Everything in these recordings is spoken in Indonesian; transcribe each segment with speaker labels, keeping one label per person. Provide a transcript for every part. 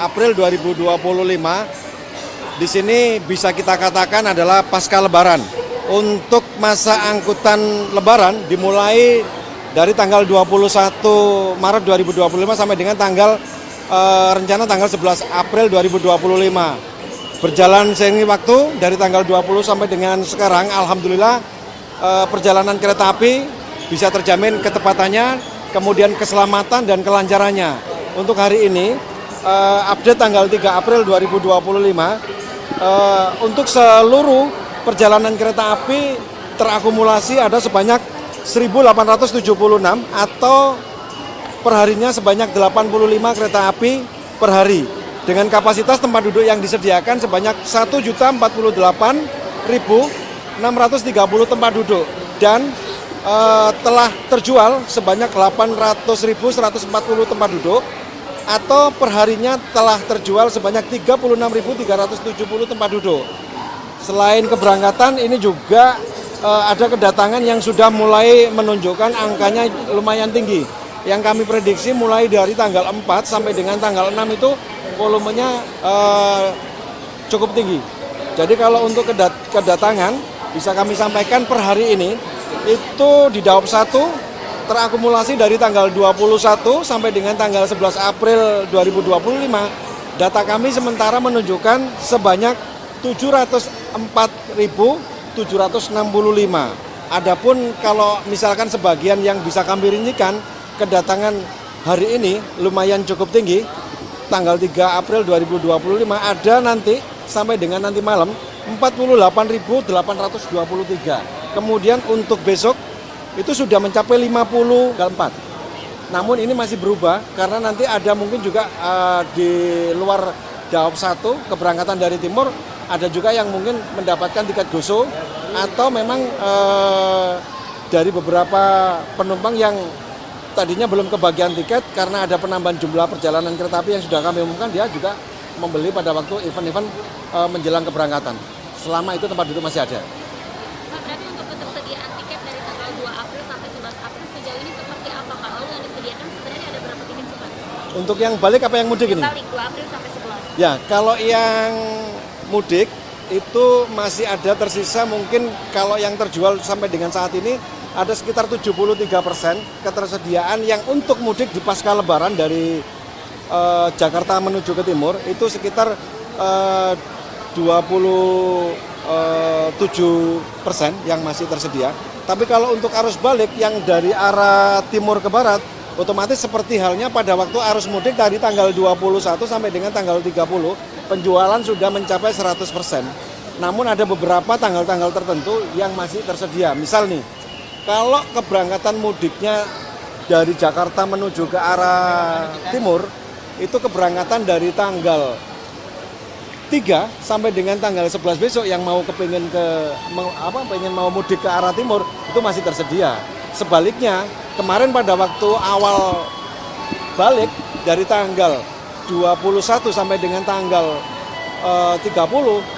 Speaker 1: April 2025 di sini bisa kita katakan adalah pasca Lebaran. Untuk masa angkutan Lebaran dimulai dari tanggal 21 Maret 2025 sampai dengan rencana tanggal 11 April 2025. Berjalan seiring waktu dari tanggal 20 sampai dengan sekarang, alhamdulillah perjalanan kereta api bisa terjamin ketepatannya, kemudian keselamatan dan kelancarannya. Untuk hari ini update tanggal 3 April 2025 untuk seluruh perjalanan kereta api terakumulasi ada sebanyak 1.876 atau perharinya sebanyak 85 kereta api per hari dengan kapasitas tempat duduk yang disediakan sebanyak 1.048.630 tempat duduk dan telah terjual sebanyak 800.140 tempat duduk atau perharinya telah terjual sebanyak 36.370 tempat duduk. Selain keberangkatan, ini juga ada kedatangan yang sudah mulai menunjukkan angkanya lumayan tinggi. Yang kami prediksi mulai dari tanggal 4 sampai dengan tanggal 6 itu volumenya cukup tinggi. Jadi kalau untuk kedatangan bisa kami sampaikan per hari ini itu di Daop 1 terakumulasi dari tanggal 21 sampai dengan tanggal 11 April 2025. Data kami sementara menunjukkan sebanyak 704.765. Adapun kalau misalkan sebagian yang bisa kami rincikan kedatangan hari ini lumayan cukup tinggi. Tanggal 3 April 2025 ada nanti sampai dengan nanti malam 48.823. Kemudian untuk besok itu sudah mencapai 54. Namun ini masih berubah karena nanti ada mungkin juga di luar Daop 1 keberangkatan dari timur ada juga yang mungkin mendapatkan tiket GoSo atau memang dari beberapa penumpang yang tadinya belum kebagian tiket karena ada penambahan jumlah perjalanan kereta api yang sudah kami umumkan, dia juga membeli pada waktu event-event menjelang keberangkatan. Selama itu tempat duduk masih ada.
Speaker 2: Pak, berarti untuk ketersediaan tiket dari tanggal 2 April sampai 11 April sejauh ini seperti apa Pak? Lalu yang disediakan sebenarnya ada berapa tiket Pak?
Speaker 1: Untuk yang balik apa yang mudik ini?
Speaker 2: Balik 2 April sampai 11.
Speaker 1: Ya, kalau yang mudik itu masih ada tersisa, mungkin kalau yang terjual sampai dengan saat ini ada sekitar 73% ketersediaan yang untuk mudik di pasca Lebaran dari Jakarta menuju ke timur itu sekitar 27% yang masih tersedia. Tapi kalau untuk arus balik yang dari arah timur ke barat otomatis seperti halnya pada waktu arus mudik dari tanggal 21 sampai dengan tanggal 30 penjualan sudah mencapai 100%. Namun ada beberapa tanggal-tanggal tertentu yang masih tersedia. Misal nih, kalau keberangkatan mudiknya dari Jakarta menuju ke arah timur, itu keberangkatan dari tanggal 3 sampai dengan tanggal 11 besok yang mau pengen mau mudik ke arah timur, itu masih tersedia. Sebaliknya, kemarin pada waktu awal balik dari tanggal 21 sampai dengan tanggal 30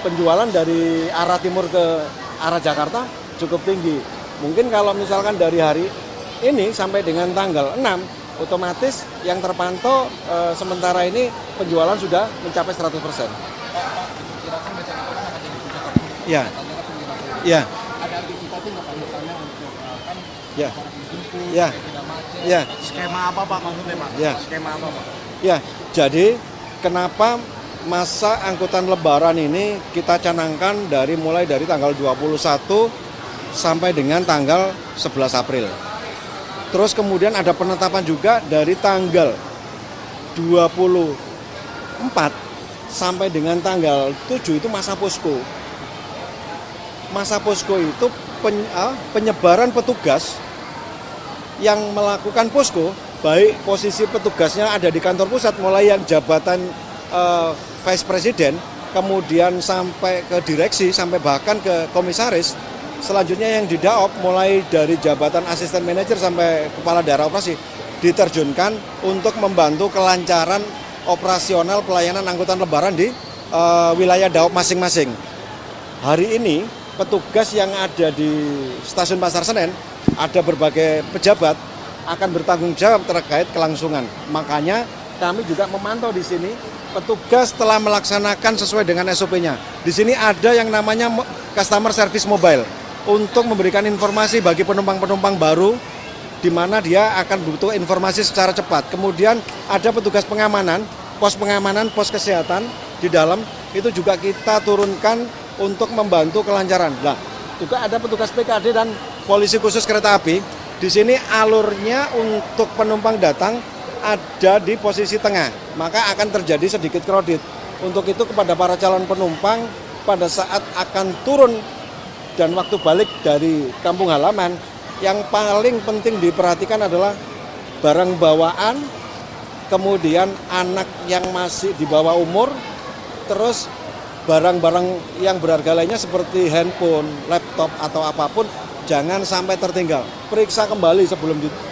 Speaker 1: penjualan dari arah timur ke arah Jakarta cukup tinggi. Mungkin kalau misalkan dari hari ini sampai dengan tanggal 6 otomatis yang terpantau sementara ini penjualan sudah mencapai 100%. Ya. Ya.
Speaker 3: Ada antisipasi nggak Pak misalnya untuk kan
Speaker 1: Ya.
Speaker 3: dijemput,
Speaker 1: Ya.
Speaker 3: tidak macet.
Speaker 1: Ya.
Speaker 3: Skema apa Pak maksudnya Pak?
Speaker 1: Ya.
Speaker 3: Skema apa Pak?
Speaker 1: Ya, jadi kenapa masa angkutan Lebaran ini kita canangkan mulai dari tanggal 21 sampai dengan tanggal 11 April. Terus kemudian ada penetapan juga dari tanggal 24 sampai dengan tanggal 7 itu masa posko. Masa posko itu penyebaran petugas yang melakukan posko, baik posisi petugasnya ada di kantor pusat mulai yang jabatan vice president, kemudian sampai ke direksi, sampai bahkan ke komisaris. Selanjutnya yang di Daop mulai dari jabatan asisten manajer sampai kepala daerah operasi diterjunkan untuk membantu kelancaran operasional pelayanan angkutan lebaran di wilayah Daop masing-masing. Hari ini petugas yang ada di stasiun Pasar Senen, ada berbagai pejabat akan bertanggung jawab terkait kelangsungan. Makanya kami juga memantau di sini. Petugas telah melaksanakan sesuai dengan SOP-nya. Di sini ada yang namanya customer service mobile untuk memberikan informasi bagi penumpang-penumpang baru di mana dia akan butuh informasi secara cepat. Kemudian ada petugas pengamanan, pos kesehatan di dalam itu juga kita turunkan untuk membantu kelancaran. Nah, juga ada petugas PKD dan polisi khusus kereta api. Di sini alurnya untuk penumpang datang ada di posisi tengah, maka akan terjadi sedikit kredit. Untuk itu kepada para calon penumpang pada saat akan turun dan waktu balik dari kampung halaman, yang paling penting diperhatikan adalah barang bawaan, kemudian anak yang masih di bawah umur, terus barang-barang yang berharga lainnya seperti handphone, laptop atau apapun jangan sampai tertinggal. Periksa kembali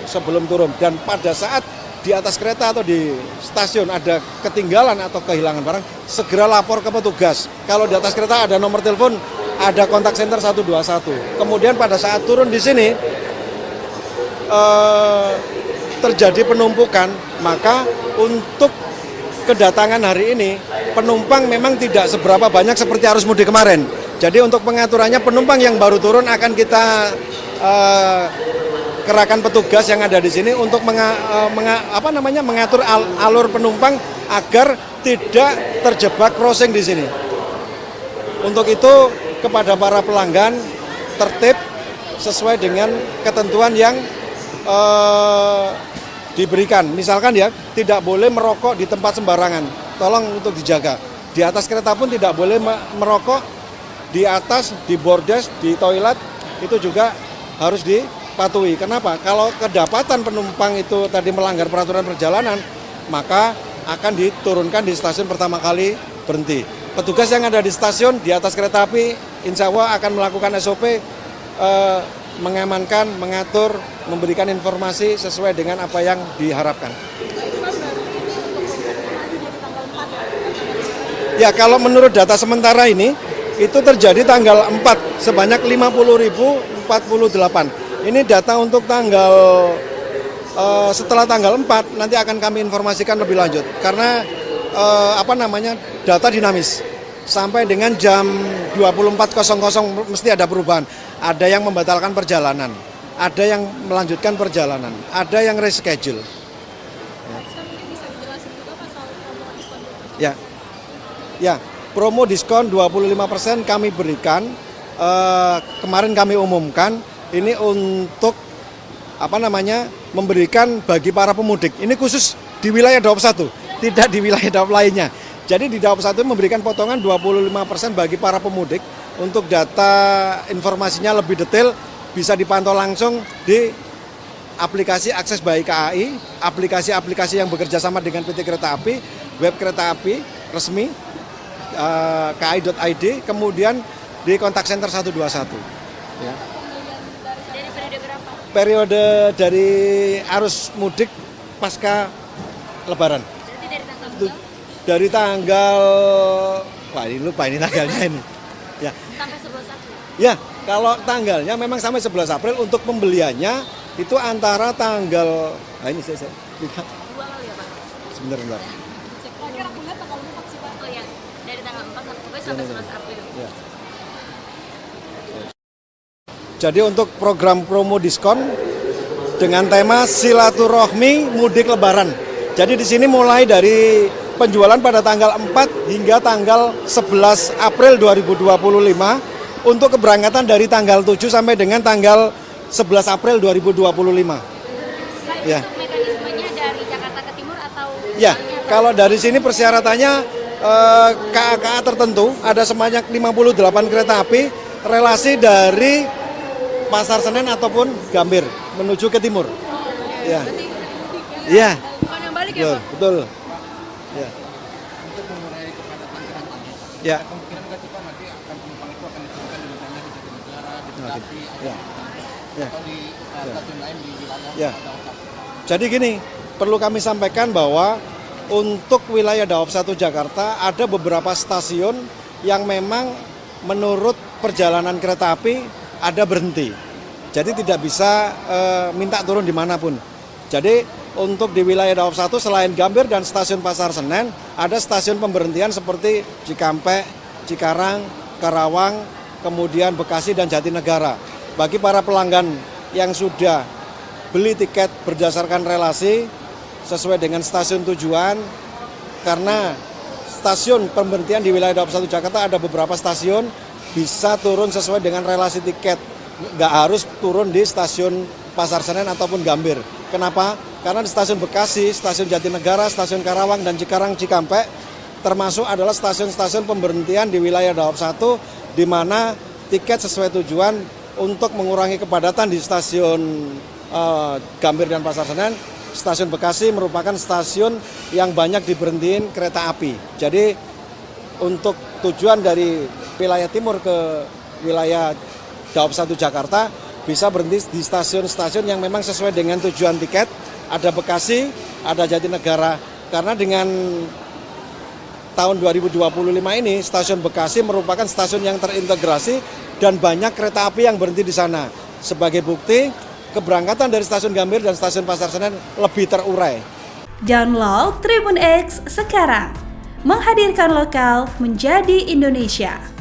Speaker 1: sebelum turun, dan pada saat di atas kereta atau di stasiun ada ketinggalan atau kehilangan barang, segera lapor ke petugas. Kalau di atas kereta ada nomor telepon, ada kontak center 121. Kemudian pada saat turun di sini terjadi penumpukan, maka untuk kedatangan hari ini penumpang memang tidak seberapa banyak seperti arus mudik kemarin. Jadi untuk pengaturannya, penumpang yang baru turun akan kita kerahkan petugas yang ada di sini untuk mengatur alur penumpang agar tidak terjebak crossing di sini. Untuk itu kepada para pelanggan tertib sesuai dengan ketentuan yang diberikan. Misalkan ya, tidak boleh merokok di tempat sembarangan. Tolong untuk dijaga. Di atas kereta pun tidak boleh merokok, di atas, di bordes, di toilet itu juga harus dipatuhi. Kenapa? Kalau kedapatan penumpang itu tadi melanggar peraturan perjalanan, maka akan diturunkan di stasiun pertama kali berhenti. Petugas yang ada di stasiun di atas kereta api insya Allah akan melakukan SOP, mengamankan, mengatur, memberikan informasi sesuai dengan apa yang diharapkan. Ya, kalau menurut data sementara ini, itu terjadi tanggal 4 sebanyak 50.048. Ini data untuk tanggal setelah tanggal 4 nanti akan kami informasikan lebih lanjut karena data dinamis. Sampai dengan jam 24.00 mesti ada perubahan. Ada yang membatalkan perjalanan, ada yang melanjutkan perjalanan, ada yang reschedule. Ya. Ya, promo diskon 25% kami berikan. Kemarin kami umumkan ini untuk memberikan bagi para pemudik. Ini khusus di wilayah Daop 1, tidak di wilayah Daop lainnya. Jadi di Daop 1 memberikan potongan 25% bagi para pemudik. Untuk data informasinya lebih detail bisa dipantau langsung di aplikasi Akses Baik KAI, aplikasi-aplikasi yang bekerja sama dengan PT Kereta Api, web kereta api resmi kai.id, kemudian di kontak center 121. Ya.
Speaker 2: Dari periode berapa?
Speaker 1: Periode dari arus mudik pasca Lebaran.
Speaker 2: Berarti dari tanggal
Speaker 1: Itu dari tanggal, wah ini lupa ini tanggalnya ini. Ya.
Speaker 2: sampai 11 April.
Speaker 1: Ya, kalau tanggalnya memang sampai 11 April, untuk pembeliannya itu antara tanggal, nah ini saya lihat.
Speaker 2: 2 kali ya Pak?
Speaker 1: Sebentar.
Speaker 2: Terakhir aku lihat tanggal 4 sih Pak. Oh ya, dari tanggal 4 sampai 11 April.
Speaker 1: Ya. Jadi untuk program promo diskon dengan tema silaturahmi mudik Lebaran. Jadi di sini mulai dari penjualan pada tanggal 4 hingga tanggal 11 April 2025 untuk keberangkatan dari tanggal 7 sampai dengan tanggal 11 April 2025. Ya.
Speaker 2: Untuk mekanismenya dari Jakarta ke Timur atau
Speaker 1: Ya, kalau dari sini persyaratannya KA-KA tertentu ada sebanyak 58 kereta api relasi dari Pasar Senen ataupun Gambir menuju ke timur. Ya. Iya.
Speaker 2: bukan yang balik ya Pak?
Speaker 1: Betul. Ya.
Speaker 3: Untuk mengurangi kepadatan kereta,
Speaker 1: Ya.
Speaker 3: kemungkinan nggak sih Pak nanti akan penumpang itu akan diturunkan di misalnya di Jatinegara, di Bekasi,
Speaker 1: Ya. Ya.
Speaker 3: atau di stasiun lain di wilayah
Speaker 1: Ya.
Speaker 3: Daop 1.
Speaker 1: Jadi gini, perlu kami sampaikan bahwa untuk wilayah Daop 1 Jakarta ada beberapa stasiun yang memang menurut perjalanan kereta api ada berhenti. Jadi tidak bisa minta turun dimanapun. Jadi untuk di wilayah Daop 1 selain Gambir dan stasiun Pasar Senen, ada stasiun pemberhentian seperti Cikampek, Cikarang, Karawang, kemudian Bekasi dan Jatinegara. Bagi para pelanggan yang sudah beli tiket berdasarkan relasi sesuai dengan stasiun tujuan, karena stasiun pemberhentian di wilayah Daop 1 Jakarta ada beberapa stasiun bisa turun sesuai dengan relasi tiket, nggak harus turun di stasiun Pasar Senen ataupun Gambir. Kenapa? Karena di stasiun Bekasi, stasiun Jatinegara, stasiun Karawang, dan Cikarang, Cikampek termasuk adalah stasiun-stasiun pemberhentian di wilayah Daop 1 di mana tiket sesuai tujuan untuk mengurangi kepadatan di stasiun Gambir dan Pasar Senen. Stasiun Bekasi merupakan stasiun yang banyak diberhentiin kereta api. Jadi untuk tujuan dari wilayah timur ke wilayah Daop 1 Jakarta bisa berhenti di stasiun-stasiun yang memang sesuai dengan tujuan tiket. Ada Bekasi, ada Jatinegara. Karena dengan tahun 2025 ini stasiun Bekasi merupakan stasiun yang terintegrasi dan banyak kereta api yang berhenti di sana. Sebagai bukti, keberangkatan dari stasiun Gambir dan stasiun Pasar Senen lebih terurai.
Speaker 4: Download Tribun X sekarang. Menghadirkan lokal menjadi Indonesia.